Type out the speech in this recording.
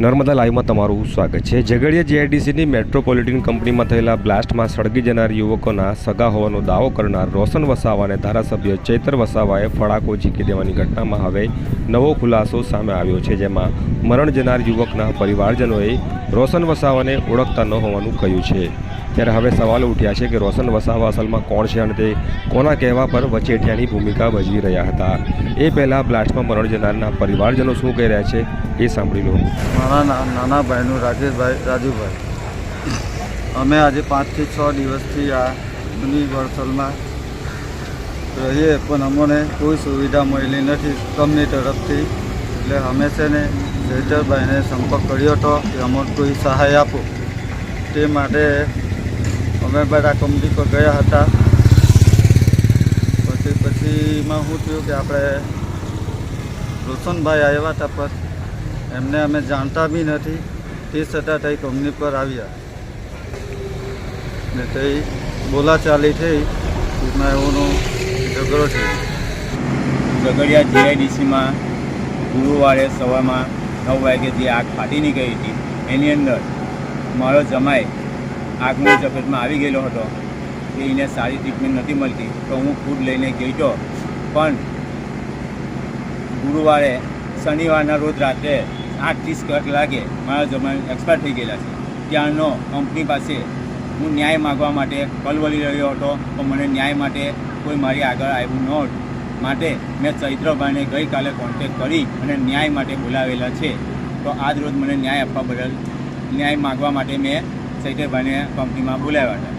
નર્મદા લાઈવમાં તમારું સ્વાગત છે। ઝઘડિયા જીઆઈડીસીની મેટ્રોપોલિટન કંપનીમાં થયેલા બ્લાસ્ટમાં સળગી જનાર યુવકોના સગા હોવાનો દાવો કરનાર રોશન વસાવાને ધારાસભ્ય ચૈતર વસાવાએ ફડાકો ઝીકી દેવાની ઘટનામાં હવે નવો ખુલાસો સામે આવ્યો છે, જેમાં મરણ જનાર યુવકના પરિવારજનોએ રોશન વસાવાને ઓળખતા ન હોવાનું કહ્યું છે। ત્યારે હવે સવાલો ઉઠ્યા છે કે રોશન વસાવા અસલમાં કોણ છે અને તે કોના કહેવા પર વચેટિયાની ભૂમિકા ભજવી રહ્યા હતા। એ પહેલાં બ્લાસ્ટમાં મરણ જનારના પરિવારજનો શું કહી રહ્યા છે એ સાંભળી લો। મારા નાના ભાઈનું રાજુભાઈ, અમે આજે 5 થી 6 દિવસથી આ યુનિવર્સલમાં રહીએ, પણ અમને કોઈ સુવિધા મળેલી નથી કંપની તરફથી। એટલે અમે છે ને ચૈતરભાઈને સંપર્ક કર્યો હતો કે અમને કોઈ સહાય આપો, તે માટે અમે બધા કંપની પર ગયા હતા। પછીમાં શું થયું કે આપણે રોશનભાઈ આવ્યા હતા, પણ એમને અમે જાણતા બી નથી, તે છતાં તે કંપની પર આવ્યા ને તે બોલાચાલી થઈ, એમાં એઓનો ઝઘડો થયો। ઝઘડિયા જીઆઈડીસીમાં ગુરુવારે સવારમાં 9 વાગે જે આગ ફાટી નીકળી હતી, એની અંદર મારો જમાઈ આગની ઝપેટમાં આવી ગયેલો હતો કે એને સારી ટ્રીટમેન્ટ નથી મળતી, તો હું ફૂડ લઈને ગયો, પણ ગુરુવારે શનિવારના રોજ રાત્રે 8:30 કલાકે મારા જમાઈ એક્સપાયર થઈ ગયેલા છે। ત્યારનો કંપની પાસે હું ન્યાય માગવા માટે કલવલી રહ્યો હતો, તો મને ન્યાય માટે કોઈ મારી આગળ આવ્યું ન હતું, માટે મેં ચૈત્રભાઈને ગઈકાલે કોન્ટેક કરી અને ન્યાય માટે બોલાવેલા છે। તો આજ રોજ મને ન્યાય આપવા બદલ ન્યાય માગવા માટે મેં ચૈત્રભાઈને કંપનીમાં બોલાવ્યા હતા।